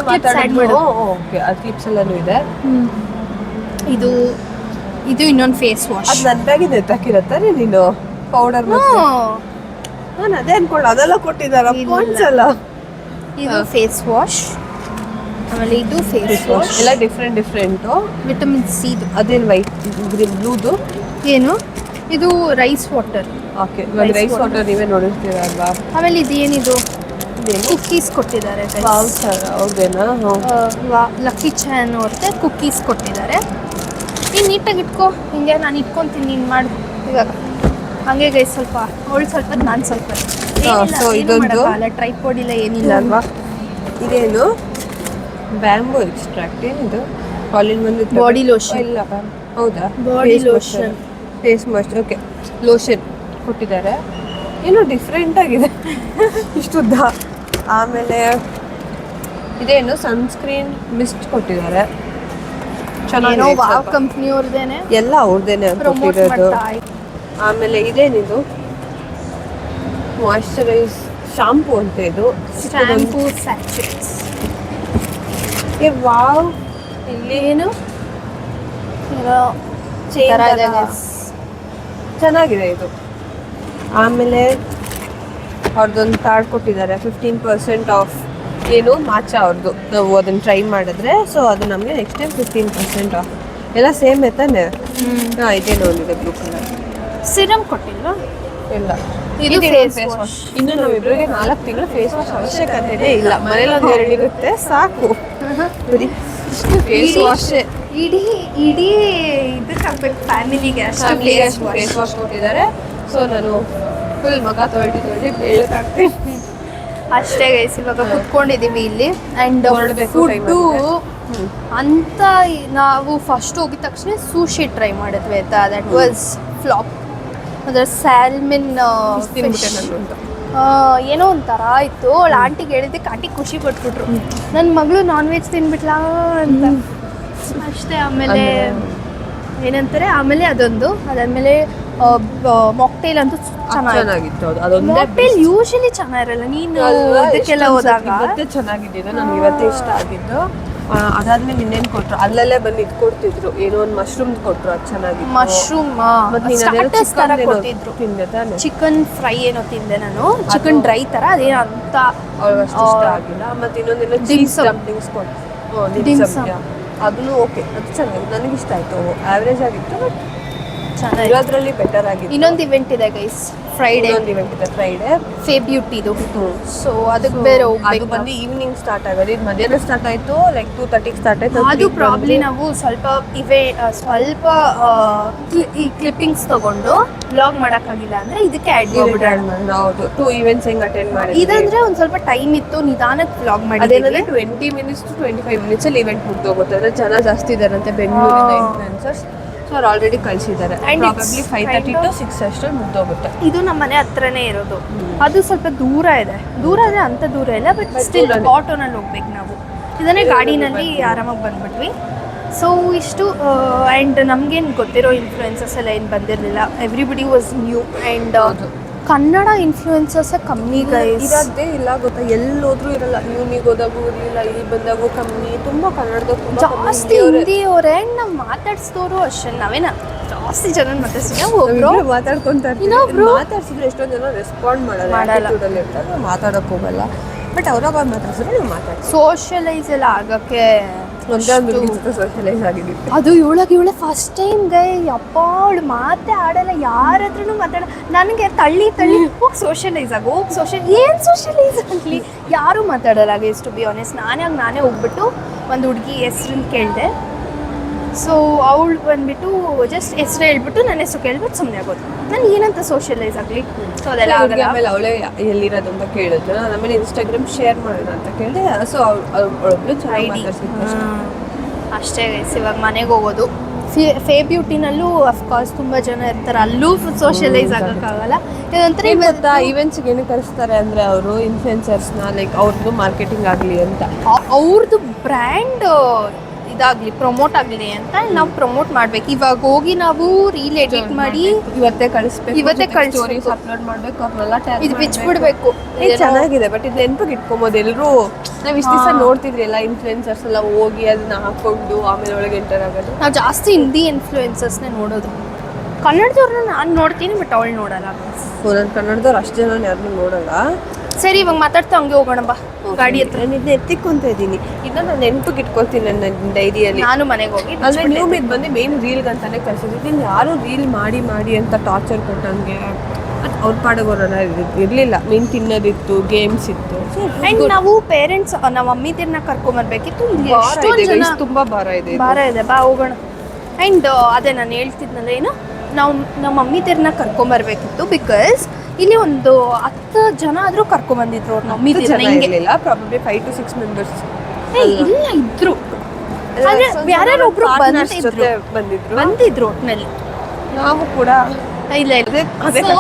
ಓಕೆ, ಆ ಕ್ಲಿಪ್ಸ್ ಎಲ್ಲನೂ ಇದೆ. ಇದು ಇನ್ನೊಂದು ಫೇಸ್ ವಾಶ್. ಅದು ನನ್ನ ಬ್ಯಾಗಿಂದ ಎತ್ತಾಕಿರತ್ತಾರೆ ನೀನು ಪೌಡರ್. ನಾನು ಅದೇ ಅನ್ಕೊಳ್ಳ ಅದೆಲ್ಲ ಕೊಟ್ಟಿದ್ದಾರೆ ಒಂದ್ಸಲ. ಇದು ಫೇಸ್ ವಾಶ್, ಆಮೇಲೆ ಇದು ಫೇಸ್ ವಾಶ್ ಎಲ್ಲ ಡಿಫ್ರೆಂಟು. Vitamin C. ಅದೇನು ವೈಟ್ ಬ್ಲೂದು ಏನು? ಇದು rice water. Okay, rice water ನೀವೇ ನೋಡಿರ್ತೀರಲ್ವಾ? ಆಮೇಲೆ ಇದೇನಿದು ಕುಕ್ಕೀಸ್ ಕೊಟ್ಟಿದ್ದಾರೆ. ಹೌದೇನಾ? ಲಕ್ಕಿ ಚಾನ್ ಅವ್ರದ್ದು ಕುಕ್ಕೀಸ್ ಕೊಟ್ಟಿದ್ದಾರೆ. ನೀನು ನೀಟಾಗಿ ಇಟ್ಕೋ. ಹಿಂಗೆ ನಾನು ಇಟ್ಕೊತೀನಿ, ನೀನು ಮಾಡು ಇವಾಗ. ಹಾಗೆ ಗೈ ಸ್ವಲ್ಪ ಅವಳು ಸ್ವಲ್ಪ ನಾನು ಸ್ವಲ್ಪ. ಸೊ ಇದೊಂದು ಟ್ರೈಪೋಡ್ ಇಲ್ಲ ಏನಿಲ್ಲ ಅಲ್ವಾ? ಇದೇನು ಬ್ಯಾಂಬೂ ಎಕ್ಸ್ಟ್ರಾಕ್ಟ್. ಏನಿದು? ಕಾಲಿನ್ ಬಂದಿದ್ದು ಬಾಡಿ ಲೋಷನ್. ಇಲ್ಲ, ಹೌದಾ? Body lotion, face moisture. Okay, lotion ಕೊಟ್ಟಿದ್ದಾರೆ. ಏನೋ ಡಿಫ್ರೆಂಟ್ ಆಗಿದೆ ಇಷ್ಟುದ್ದ. ಆಮೇಲೆ ಇದೇನು ಸನ್ಸ್ಕ್ರೀನ್ ಮಿಸ್ಟ್ ಕೊಟ್ಟಿದ್ದಾರೆ. ಚೆನ್ನಾಗಿ ಕಂಪ್ನಿಯವ್ರದ್ದೇನೆ, ಎಲ್ಲ ಅವ್ರದ್ದೇನೆ ಕೊಟ್ಟಿರೋದು. ಆಮೇಲೆ ಇದೇನಿದು? ಮಾಯ್ಶ್ಚರೈಸ್ ಶಾಂಪೂ ಅಂತ. ಇದು ಶಾಂಪೂ ಸ್ಯಾಚೆಟ್ಸ್. ವಾವ್, ಇಲ್ಲಿ ಏನು ಚೆನ್ನಾಗಿದೆ ಇದು. ಆಮೇಲೆ ಅವ್ರದ್ದೊಂದು ಕಾರ್ಡ್ ಕೊಟ್ಟಿದ್ದಾರೆ, 15% ಆಫ್. ಏನು ಮಾಚ ಅವ್ರದ್ದು. ನಾವು ಅದನ್ನು ಟ್ರೈ ಮಾಡಿದ್ರೆ ಸೊ ಅದು ನಮಗೆ ನೆಕ್ಸ್ಟ್ ಟೈಮ್ 15% ಆಫ್. ಎಲ್ಲ ಸೇಮ್ ತಾನೆ? ಹಾಂ, ಇದೇ ನೋಡಿದೆ ಬ್ಲೂ ಕಲರ್. ಸಿರಮ್ ಕೊಟ್ಟಿಲ್ವಾ? ಇಲ್ಲ, ಇದು ಫೇಸ್ ವಾಶ್. ಇನ್ನು ನಾವಿಬ್ಬರಿಗೆ 4 ತಿಂಗಳು ಫೇಸ್ ವಾಶ್ ಅವಶ್ಯಕತೆನೇ ಇಲ್ಲ. ಮನೇಲಿ ಒಂದು 2 ಇರುತ್ತೆ ಸಾಕು. ಫೇಸ್ ವಾಶ್ ಇಡೀ ಇದಕ್ಕೆ ಹಾಕ್ಬೇಕು, ಫ್ಯಾಮಿಲಿಗೆ ಅಷ್ಟು ಫೇಸ್ ವಾಶ್ ಕೊಟ್ಟಿದ್ದಾರೆ. ಸೊ ನಾನು ಫುಲ್ ಮಗ ತೊಳ್ದು ಬೆಳ್ಳಕ್ಕಾಗ್ತೀನಿ ಅಷ್ಟೇ ಗೈಸ್. ಇವಾಗ ಕುತ್ಕೊಂಡಿದ್ದೀವಿ ಇಲ್ಲಿ. ಆ್ಯಂಡ್ ಫುಡ್ಡು ಅಂತ ನಾವು ಫಸ್ಟ್ ಹೋಗಿದ ತಕ್ಷಣ ಸೂಶಿ ಟ್ರೈ ಮಾಡಿದ್ವಿ ಆಯ್ತಾ. That was flop. ಅದರ ಸ್ಯಾಲ್ಮನ್ ಏನೋ ಒಂಥರ ಇತ್ತು. ಅವಳು ಆಂಟಿಗೆ ಹೇಳಿದ್ದಕ್ಕೆ ಆಂಟಿ ಖುಷಿ ಪಟ್ಬಿಟ್ರು. ನನ್ನ ಮಗಳು ನಾನ್ ವೆಜ್ ತಿನ್ಬಿಟ್ಲಾ ಅಂತ ಅಷ್ಟೇ. ಆಮೇಲೆ ಏನಂತಾರೆ, ಆಮೇಲೆ ಅದೊಂದು, ಅದಾದಮೇಲೆ ಮಾಕ್ಟೇಲ್ ಅಂತೂ ಚೆನ್ನಾಗಿತ್ತು. ಮಾಕ್ಟೇಲ್ ಯೂಶಲಿ ಚೆನ್ನಾಗಿರಲ್ಲ. ನೀನು ಅದಕ್ಕೆಲ್ಲ ಹೋದಾಗ ಚೆನ್ನಾಗಿದ್ದು ನನಗೆ ಇವತ್ತೇ ಇಷ್ಟ ಆಗಿದ್ದು. ಅದಾದ್ಮೇಲೆ ಇನ್ನೇನು ಕೊಟ್ಟರು, ಅಲ್ಲಲ್ಲೇ ಬಂದು ಇದು ಕೊಡ್ತಿದ್ರು, ಏನೋ ಒಂದು ಮಶ್ರೂಮ್ ಕೊಟ್ಟರು, ಅದು ಚೆನ್ನಾಗಿತ್ತು. ಮಶ್ರೂಮ್ ಕೊಟ್ಟಿದ್ರು. ತಿಂದೆ ತಾನೆ? ಚಿಕನ್ ಫ್ರೈ ಏನೋ ತಿಂದೆ ನಾನು, ಚಿಕನ್ ಡ್ರೈ ಥರ, ಅದೇನೋ ಅಂತ ಇಷ್ಟ ಆಗಿಲ್ಲ. ಮತ್ತೆ ಇನ್ನೊಂದೇನೋ ಚೀಸ್ ಡಂಪ್ಲಿಂಗ್ಸ್ ಕೊಟ್ಟರು, ಅದನ್ನು ಓಕೆ, ಅದು ಚೆನ್ನಾಗಿ ನನಗೆ ಇಷ್ಟ ಆಯಿತು. ಆವ್ರೇಜ್ ಆಗಿತ್ತು, ಬಟ್ ಚೆನ್ನಾಗಿ ಇರೋದ್ರಲ್ಲಿ ಬೆಟರ್ ಆಗಿದೆ. ಇನ್ನೊಂದು ಇವೆಂಟ್ ಇದೆ ಗೈಸ್, ಫ್ರೈಡೇ ಇನ್ನೊಂದು ಇವೆಂಟ್ ಇದೆ ಫ್ರೈಡೇ. ಫೇ ಬ್ಯೂಟಿದು. ಸೊ ಅದಕ್ಕೆ ಬೇರೆ ಅದು ಹೋಗ್ಬೇಕು. ಬಂದು ಈವ್ನಿಂಗ್ ಸ್ಟಾರ್ಟ್ ಆಗೋದು. ಇದು ಮಧ್ಯಾಹ್ನ ಸ್ಟಾರ್ಟ್ ಆಯಿತು, ಲೈಕ್ 2:30 ಸ್ಟಾರ್ಟ್ ಆಯಿತು. ಅದು ಪ್ರಾಬ್ಲಿ ನಾವು ಸ್ವಲ್ಪ ಈ ಕ್ಲಿಪ್ಪಿಂಗ್ಸ್ ತಗೊಂಡು ವ್ಲಾಗ್ ಮಾಡೋಕ್ಕಾಗಿಲ್ಲ ಅಂದರೆ ಇದಕ್ಕೆ ಆ್ಯಡ್ ಮಾಡ್ಬಿಡೋಣ. ಹೌದು, 2 ಈವೆಂಟ್ಸ್ ಹೆಂಗೆ ಅಟೆಂಡ್ ಮಾಡಿ. ಇದಂದ್ರೆ ಒಂದು ಸ್ವಲ್ಪ ಟೈಮ್ ಇತ್ತು, ನಿಧಾನಕ್ಕೆ ವ್ಲಾಗ್ ಅದೇನಂದ್ರೆ ಮಾಡಿದ್ದೇವೆ. 20 ಮಿನಿಟ್ಸ್ to 25 ಮಿನಿಟ್ಸಲ್ಲಿ ಇವೆಂಟ್ ಮುಗ್ದೋಗುತ್ತೆ. ಅಂದರೆ ಜನ ಜಾಸ್ತಿ ಇದ್ದಾರಂತೆ ಬೆಂಗಳೂರಿನ ಇನ್ಫ್ಲುಯೆನ್ಸರ್ಸ್. ಸೊ ಅವ್ರು ಆಲ್ರೆಡಿ ಕಳಿಸಿದ್ದಾರೆ. And it's ಪ್ರಾಬಬ್ಲಿ 5:30 to 6 ಅಷ್ಟರಲ್ಲಿ ಮುಗ್ದೋಗುತ್ತೆ. ಇದು ನಮ್ಮ ಮನೆ ಹತ್ರನೇ ಇರೋದು. ಅದು ಸ್ವಲ್ಪ ದೂರ ಇದೆ. ದೂರ ಅಂದರೆ ಅಂಥ ದೂರ ಇಲ್ಲ, ಬಟ್ ಸ್ಟಿಲ್ ಆಟೋನಲ್ಲಿ ಹೋಗ್ಬೇಕು ನಾವು. ಇದನ್ನೇ ಗಾಡಿನಲ್ಲಿ ಆರಾಮಾಗಿ ಬಂದ್ಬಿಟ್ವಿ. ಸೊ ಇಷ್ಟು. ಆ್ಯಂಡ್ ನಮಗೇನು ಗೊತ್ತಿರೋ ಇನ್ಫ್ಲುಯೆನ್ಸಸ್ ಎಲ್ಲ ಏನು ಬಂದಿರಲಿಲ್ಲ. Everybody was new. And Kannada influences ಕಮ್ಮಿ ಗೈಸ್. ಇರೋದೇ ಇಲ್ಲ ಗೊತ್ತಾ, ಎಲ್ಲೋದ್ರೂ ಇರಲ್ಲ. ಯೂನಿಗೆ ಹೋದಾಗೂ ಇರಲಿಲ್ಲ, ಇಲ್ಲಿ ಬಂದಾಗೂ ಕಮ್ಮಿ. ತುಂಬ ಕನ್ನಡದವ್ರು ಜಾಸ್ತಿ ಹಿಂದಿಯವರೇ. ಆ್ಯಂಡ್ ನಾವು ಮಾತಾಡ್ಸಿದವರು ಅಷ್ಟೇ. ನಾವೇನ ಜಾಸ್ತಿ ಜನ ಮಾತಾಡ್ಸಿದ್ವಿ. ಒಬ್ರು ಮಾತಾಡ್ಕೊಂತ ಇನ್ನೊಬ್ರು ಮಾತಾಡ್ಸಿದ್ರೆ ಎಷ್ಟೊಂದು ಜನ ರೆಸ್ಪಾಂಡ್ ಮಾಡಲ್ಲ. ಇರ್ತಾರೆ, ಮಾತಾಡೋಕೆ ಹೋಗಲ್ಲ. ಬಟ್ ಅವ್ರಾಗ ಅವ್ರು ಮಾತಾಡ್ಸಿದ್ರೆ ನಾವು ಮಾತಾಡ್ತೀವಿ. ಸೋಷಿಯಲೈಸ್ ಎಲ್ಲ ಆಗೋಕ್ಕೆ ಒಂದೊಂದು ಸೋಷಿಯಲೈಸ್ ಆಗಿದ್ದೀವಿ. ಅದು ಇವಳೆ ಫಸ್ಟ್ ಟೈಮ್ ಗೈ. ಅಪ್ಪ ಅವಳು ಮಾತೇ ಆಡಲ್ಲ, ಯಾರ ಹತ್ರನೂ ಮಾತಾಡ. ನನಗೆ ತಳ್ಳಿ ಹೋಗಿ ಸೋಷಿಯಲೈಸ್ ಆಗಿ ಏನು ಸೋಷಿಯಲೈಸ್ ಆಗಲಿ, ಯಾರೂ ಮಾತಾಡಲ್ಲ ಗೈಸ್. ಟು ಬಿ ಆನೆಸ್ಟ್, ನಾನೇ ಹೋಗ್ಬಿಟ್ಟು ಒಂದು ಹುಡುಗಿ ಹೆಸ್ರನ್ನ ಕೇಳಿದೆ. ಸೊ ಅವಳು ಬಂದ್ಬಿಟ್ಟು ಜಸ್ಟ್ ಹೆಸ್ರು ಹೇಳ್ಬಿಟ್ಟು ನನ್ನ ಹೆಸರು ಕೇಳ್ಬಿಟ್ಟು ಸುಮ್ಮನೆ ಆಗೋದು. ನಾನು ಏನಂತ ಸೋಷಿಯಲೈಸ್ ಆಗಲಿ. ಸೊ ಅದೆಲ್ಲ ಆಗಲ್ಲ. ಆಮೇಲೆ ಅವಳೇ ಎಲ್ಲಿರೋದು ಅಂತ ಕೇಳಿದ್ರು. ನಾನು ಆಮೇಲೆ ಇನ್ಸ್ಟಾಗ್ರಾಮ್ ಶೇರ್ ಮಾಡೋಣ ಅಂತ ಕೇಳಿದೆ. ಸೊ ಅವಳೊಬ್ಳು ಚೆನ್ನಾಗಿ ಅಷ್ಟೇ ಗೈಸ್. ಇವಾಗ ಮನೆಗೆ ಹೋಗೋದು. ಫೇ ಬ್ಯೂಟಿನಲ್ಲೂ ಅಫ್ಕೋರ್ಸ್ ತುಂಬ ಜನ ಇರ್ತಾರೆ, ಅಲ್ಲೂ ಸೋಷಿಯಲೈಸ್ ಆಗೋಕ್ಕಾಗಲ್ಲ. ಇದಂತರ ಇವತ್ತಾ ಈವೆಂಟ್ಸ್ಗೆ ಏನು ಕಳಿಸ್ತಾರೆ ಅಂದರೆ ಅವರು ಇನ್ಫ್ಲುಯೆನ್ಸರ್ಸ್ನ ಲೈಕ್ ಅವ್ರದ್ದು ಮಾರ್ಕೆಟಿಂಗ್ ಆಗಲಿ ಅಂತ, ಅವ್ರದ್ದು ಬ್ರ್ಯಾಂಡ್ ಇದಾಗಲಿ, ಪ್ರಮೋಟ್ ಆಗಲಿ ಅಂತ ನಾವು ಪ್ರಮೋಟ್ ಮಾಡ್ಬೇಕು. ಇವಾಗ ಹೋಗಿ ನಾವು ರೀಲ್ ಎಡಿಟ್ ಮಾಡಿ ಇವತ್ತೇ ಕಳಿಸ್ಬೇಕು. ಸ್ಟೋರೀಸ್ ಅಪ್ಲೋಡ್ ಮಾಡಬೇಕು. ಅವ್ರನ್ನೆಲ್ಲ ಇದು ಬಿಚ್ಬಿಡ್ಬೇಕು. ಚೆನ್ನಾಗಿದೆ. ಬಟ್ ಇದು ನೆನಪಿಗೆ ಇಟ್ಕೊಬೋದು. ಎಲ್ಲರೂ ನಾವು ಇಷ್ಟು ದಿವಸ ನೋಡ್ತಿದ್ರಿ ಎಲ್ಲ ಇನ್ಫ್ಲುಯೆನ್ಸರ್ಸ್ ಎಲ್ಲ ಹೋಗಿ ಅದನ್ನ ಹಾಕೊಂಡು ಆಮೇಲೆ ಒಳಗೆ ಎಂಟರ್ ಆಗೋದು. ನಾವು ಜಾಸ್ತಿ ಹಿಂದಿ ಇನ್ಫ್ಲುಯೆನ್ಸರ್ಸ್ನೇ ನೋಡೋದು. ಕನ್ನಡದವ್ರನ್ನ ನಾನು ನೋಡ್ತೀನಿ, ಬಟ್ ಅವಳು ನೋಡಲ್ಲ. ನಾನು ಕನ್ನಡದವ್ರು ಅಷ್ಟು ಜನ ಯಾರನ್ನೂ ನೋಡಲ್ಲ. ಸರಿ, ಇವಾಗ ಮಾತಾಡ್ತಾ ಹಂಗೆ ಹೋಗೋಣ ಬಾ ಗಾಡಿ ಹತ್ರ. ನಿನ್ನೆ ಎತ್ತಿಕೊಂತ ಇದ್ದೀನಿ. ಇದನ್ನ ನಾನು ನೆನಪಿಗೆ ಇಟ್ಕೊಳ್ತೀನಿ ನನ್ನ ಡೈರಿಯಲ್ಲಿ. ನಾನು ಮನೆಗೆ ಹೋಗಿ ಅಂದರೆ ನೀವು ಇದು ಬಂದು ಮೇನ್ ರೀಲ್ಗೆ ಅಂತಾನೆ ಕಳ್ಸಿದ್ದೀನಿ. ಯಾರು ರೀಲ್ ಮಾಡಿ ಅಂತ ಟಾರ್ಚರ್ ಕೊಟ್ಟಂಗೆ ಅವ್ರ ಪಾಡಗೋರಲ್ಲ ಇರಲಿಲ್ಲ. ಮೇನ್ ತಿನ್ನೋದಿತ್ತು, ಗೇಮ್ಸ್ ಇತ್ತು. ಆ್ಯಂಡ್ ನಾವು ಪೇರೆಂಟ್ಸ್ ನಮ್ಮ ಮಮ್ಮಿದಿರನ್ನ ಕರ್ಕೊಂಬರ್ಬೇಕಿತ್ತು. ಇಲ್ಲಿ ಎಷ್ಟೊಂದು ಜನ ತುಂಬ ಭಾರ ಇದೆ. ಬಾ ಹೋಗೋಣ. ಆ್ಯಂಡ್ ಅದೇ ನಾನು ಹೇಳ್ತಿದ್ನಲ್ಲ, ಏನು ನಾವು ನಮ್ಮ ಮಮ್ಮಿದಿರನ್ನ ಕರ್ಕೊಂಬರ್ಬೇಕಿತ್ತು. ಬಿಕಾಸ್ ಇಲ್ಲಿ ಒಂದು 10 ಜನ ಆದರೂ ಕರ್ಕೊಂಬಂದಿದ್ರು ಅವ್ರ ಮಮ್ಮಿದಿರನ್ನ. ಇರಲಿಲ್ಲ, ಪ್ರಾಬಬ್ಲಿ 5 to 6 ಮೆಂಬರ್ಸ್ ಇಲ್ಲ ಇದ್ರು. ಯಾರು ಒಬ್ರು ಬಂದಿದ್ರು ಒಟ್ಟಿನಲ್ಲಿ. ನಾವು ಕೂಡ ಇಲ್ಲ ಸೊ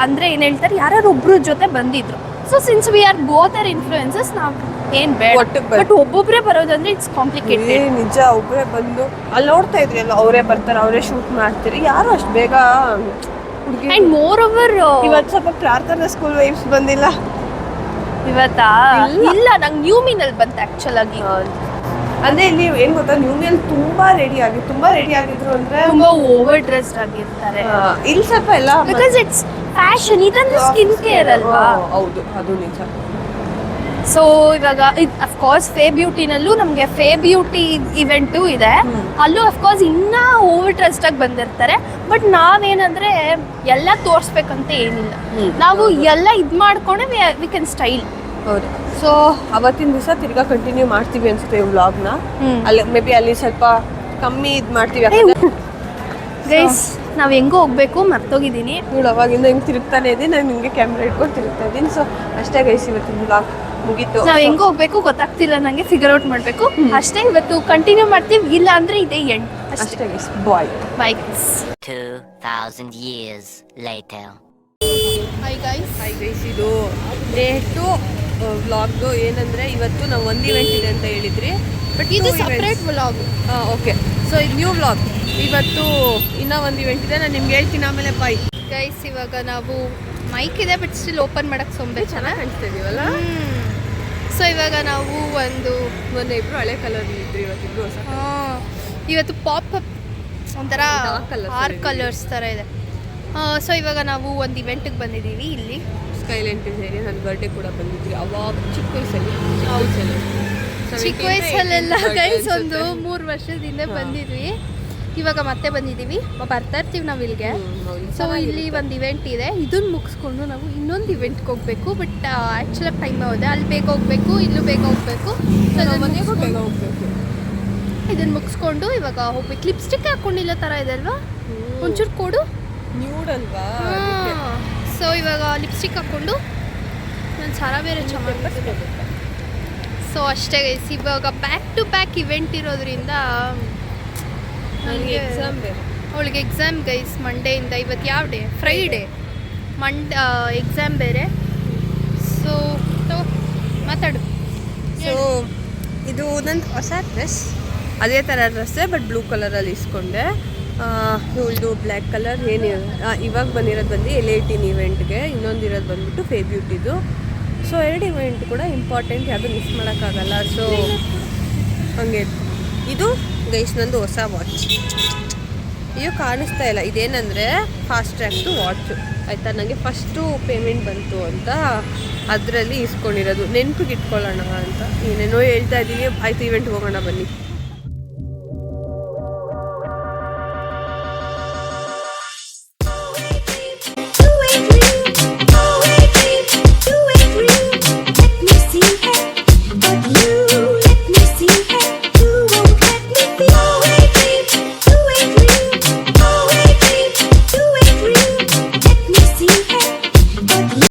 ಅಂದರೆ ಏನು ಹೇಳ್ತಾರೆ, ಯಾರು ಒಬ್ರು ಜೊತೆ ಬಂದಿದ್ರು. So since we are both are influences, ನಾವು ಏನು ಬೇಡ. ಬಟ್ ಒಬ್ಬೊಬ್ಬರೇ ಬರೋದಂದ್ರೆ ಇಟ್ಸ್ ಕಾಂಪ್ಲಿಕೇಟೆಡ್. ನಿಜ. ಒಬ್ಬರೇ ಬಂದು ಅಲ್ಲಿ ನೋಡ್ತಾ ಇದ್ರಿ ಎಲ್ಲ, ಅವರೇ ಬರ್ತಾರೆ, ಅವರೇ ಶೂಟ್ ಮಾಡ್ತೀರಿ. ಯಾರು ಅಷ್ಟು ಬೇಗ ಹುಡುಗಿ. ಆ್ಯಂಡ್ ಮೋರ್ ಓವರ್ ಇವತ್ತು ಸ್ವಲ್ಪ ಪ್ರಾರ್ಥನಾ ಸ್ಕೂಲ್ ವೈಬ್ಸ್ ಬಂದಿಲ್ಲ. ಇವತ್ತಾ ಇಲ್ಲ, ನಂಗೆ ನ್ಯೂ ಮೀನಲ್ಲಿ ಬಂತು ಆ್ಯಕ್ಚುಲ್ ಆಗಿ. ಅಂದರೆ ಇಲ್ಲಿ ಏನು ಗೊತ್ತಾ, ನ್ಯೂಮಿಯಲ್ಲಿ ತುಂಬ ರೆಡಿ ಆಗಿದ್ರು ಅಂದರೆ ತುಂಬ ಓವರ್ ಡ್ರೆಸ್ಡ್ ಆಗಿರ್ತಾರೆ. ಇಲ್ಲಿ ಸ್ವಲ್ಪ ಎಲ್ಲ ಬಿಕಾಸ್ ಇಟ್ಸ್ ಫ್ಯಾಷನ್. ಇದೊಂದು ಸ್ಕಿನ್ ಕೇರ್ ಅಲ್ವಾ. ಹೌದು, ಅದು ನಿಜ. ಸೊ ಇವಾಗ ಅಫ್ಕೋರ್ಸ್ ಫೇ ಬ್ಯೂಟಿನಲ್ಲೂ ನಮಗೆ ಫೇ ಬ್ಯೂಟಿ ಇವೆಂಟು ಇದೆ. ಅಲ್ಲೂ ಅಫ್ಕೋರ್ಸ್ ಇನ್ನೂ ಓವರ್ ಡ್ರೆಸ್ಡ್ ಆಗಿ ಬಂದಿರ್ತಾರೆ. ಬಟ್ ನಾವೇನಂದ್ರೆ ಎಲ್ಲ ತೋರಿಸ್ಬೇಕಂತ ಏನಿಲ್ಲ. ನಾವು ಎಲ್ಲ ಇದು ಮಾಡ್ಕೊಂಡೆ ವಿ ಕ್ಯಾನ್ ಸ್ಟೈಲ್. ಹೌದು. ಸೊ ಅವತ್ತಿನ ದಿವಸ ತಿರ್ಗಾ ಕಂಟಿನ್ಯೂ ಮಾಡ್ತೀವಿ ಅನ್ಸುತ್ತೆ ವ್ಲಾಗ್ನ. ಅಲ್ಲಿ ಮೇ ಬಿ ಅಲ್ಲಿ ಸ್ವಲ್ಪ ಕಮ್ಮಿ ಇದು ಮಾಡ್ತೀವಿ. ಗೈಸ್, ನಾವು ಹೆಂಗೋ ಹೋಗ್ಬೇಕು ಮರ್ತೋಗಿದ್ದೀನಿ. ಇವಳು ಅವಾಗಿಂದ ಹಿಂಗೆ ತಿರುಗ್ತಾನೆ ಇದ್ದೀನಿ, ನಾನು ನಿಮಗೆ ಕ್ಯಾಮ್ರಾ ಇಟ್ಕೊಂಡು ತಿರುಗ್ತಾ ಇದ್ದೀನಿ. ಸೊ ಅಷ್ಟೇ ಗೈಸ್, ಇವತ್ತಿನ ವ್ಲಾಗ್ ಮುಗೀತು. ನಾವು ಹೆಂಗೋ ಹೋಗ್ಬೇಕು ಗೊತ್ತಾಗ್ತಿಲ್ಲ ನನಗೆ, ಫಿಗರ್ ಔಟ್ ಮಾಡಬೇಕು ಅಷ್ಟೇ. ಇವತ್ತು ಕಂಟಿನ್ಯೂ ಮಾಡ್ತೀವಿ, ಇಲ್ಲ ಅಂದರೆ ಇದೇ ಎಂಡ್ ಅಷ್ಟೇ ಗೈಸ್. ಬಾಯ್. 2000 years later. ಹಾಯ್ ಗೈಸ್, ಇದು ಡೇ 2 ವ್ಲಾಗ್ದು. ಏನಂದರೆ ಇವತ್ತು ನಾವು ಒಂದು ಇವೆಂಟ್ ಇದೆ ಅಂತ ಹೇಳಿದ್ರಿ, ಬಟ್ ಇದು ಸಪ್ರೇಟ್ ವ್ಲಾಗ್. ಓಕೆ. ಸೊ ಇದು ನ್ಯೂ ವ್ಲಾಗ್. ಇವತ್ತು ಇನ್ನೂ ಒಂದು ಇವೆಂಟ್ ಇದೆ, ನಾನು ನಿಮ್ಗೆ ಹೇಳ್ತೀನಿ ಆಮೇಲೆ. ಬಾಯ್ ಗೈಸ್, ಇವಾಗ ನಾವು ಮೈಕ್ ಇದೆ ಬಟ್ ಸ್ಟಿಲ್ ಓಪನ್ ಮಾಡಕ್ಕೆ ಸೊಂಬೆ ಚೆನ್ನಾಗಿ ಕಾಣಿಸ್ತಾ ಇದೀವಲ್ಲ. ಸೊ ಇವಾಗ ನಾವು ಮೊನ್ನೆ ಇಬ್ರು ಹಳೆ ಕಲರ್ ಇದ್ರಿ, ಇವತ್ತಿಬ್ರು ಹೊಸ. ಇವತ್ತು ಪಾಪ್ ಅಪ್ ಒಂಥರ ಆರ್ ಕಲರ್ಸ್ ಥರ ಇದೆ. ಸೊ ಇವಾಗ ನಾವು ಒಂದು ಇವೆಂಟಿಗೆ ಬಂದಿದ್ದೀವಿ ಇಲ್ಲಿ ಸ್ಕೈಲೆಂಟ್ ಏರಿಯಾ. ನನ್ನ ಬರ್ಡೇ ಕೂಡ ಬಂದಿದ್ವಿ ಅವಾಗ ಚಿಕ್ಕ ವಯಸ್ಸಲ್ಲಿ. ಚಿಕ್ಕ ವಯಸ್ಸಲ್ಲೆಲ್ಲ ಗೈಸ್ ಒಂದು 3 ವರ್ಷದ ಹಿಂದೆ ಬಂದಿದ್ವಿ. ಇವಾಗ ಮತ್ತೆ ಬಂದಿದ್ದೀವಿ, ಬರ್ತಾ ಇರ್ತೀವಿ ನಾವು ಇಲ್ಲಿಗೆ. ಸೊ ಇಲ್ಲಿ ಒಂದು ಇವೆಂಟ್ ಇದೆ, ಇದನ್ನು ಮುಗಿಸ್ಕೊಂಡು ನಾವು ಇನ್ನೊಂದು ಇವೆಂಟ್ಗೆ ಹೋಗಬೇಕು. ಬಟ್ ಆ್ಯಕ್ಚುಲಾಗಿ ಟೈಮ್ ಹೋದೆ, ಅಲ್ಲಿ ಬೇಗ ಹೋಗಬೇಕು, ಇಲ್ಲೂ ಬೇಗ ಹೋಗಬೇಕು. ಇದನ್ನು ಮುಗಿಸ್ಕೊಂಡು ಇವಾಗ ಹೋಗ್ಬೇಕು. ಲಿಪ್ಸ್ಟಿಕ್ ಹಾಕ್ಕೊಂಡಿಲ್ಲ ಥರ ಇದೆ ಅಲ್ವಾ, ಒಂಚೂರು ಕೊಡು. ನ್ಯೂಡ್ ಅಲ್ವಾ? ಸೊ ಇವಾಗ ಲಿಪ್ಸ್ಟಿಕ್ ಹಾಕ್ಕೊಂಡು ನಾನು ಸರ ಬೇರೆ ಚೆನ್ನಾಗಿ. ಸೊ ಅಷ್ಟೇ ಗೈಸ್, ಇವಾಗ ಬ್ಯಾಕ್ ಟು ಬ್ಯಾಕ್ ಇವೆಂಟ್ ಇರೋದ್ರಿಂದ ನನಗೆ ಎಕ್ಸಾಮ್ ಬೇರೆ. ಅವಳಿಗೆ ಎಕ್ಸಾಮ್ ಗೈಸ್ ಮಂಡೆಯಿಂದ. ಇವತ್ತು ಯಾವ ಡೇ? ಫ್ರೈಡೇ. ಎಕ್ಸಾಮ್ ಬೇರೆ. ಸೊ ಮಾತಾಡು. ಸೊ ಇದು ನಂದು ಹೊಸ ಡ್ರೆಸ್, ಅದೇ ಥರ ಡ್ರೆಸ್ಸೇ ಬಟ್ ಬ್ಲೂ ಕಲರಲ್ಲಿ ಇಸ್ಕೊಂಡೆ. ಇವಳ್ದು ಬ್ಲ್ಯಾಕ್ ಕಲರ್ ಏನು ಇವಾಗ ಬಂದಿರೋದು ಬಂದು L18 ಇವೆಂಟ್ಗೆ, ಇನ್ನೊಂದಿರೋದು ಬಂದ್ಬಿಟ್ಟು ಫೇ ಬ್ಯೂಟಿದು. ಸೊ 2 ಇವೆಂಟ್ ಕೂಡ ಇಂಪಾರ್ಟೆಂಟ್, ಯಾವುದು ಮಿಸ್ ಮಾಡೋಕ್ಕಾಗಲ್ಲ. ಸೊ ಹಂಗೆ ಇದು ಗೈಸ್ ನಂದು ಹೊಸ ವಾಚ್. ಇದು ಕಾಣಿಸ್ತಾ ಇಲ್ಲ, ಇದೇನಂದರೆ ಫಾಸ್ಟ್ ಟ್ರ್ಯಾಕ್ದು ವಾಚು ಆಯಿತಾ. ನನಗೆ ಫಸ್ಟು ಪೇಮೆಂಟ್ ಬಂತು ಅಂತ ಅದರಲ್ಲಿ ಇಸ್ಕೊಂಡಿರೋದು, ನೆನಪಿಗೆ ಇಟ್ಕೊಳ್ಳೋಣ ಅಂತ. ಏನೇನೋ ಹೇಳ್ತಾ ಇದ್ದೀನಿ. ಆಯಿತು, ಇವೆಂಟ್ಗೆ ಹೋಗೋಣ ಬನ್ನಿ.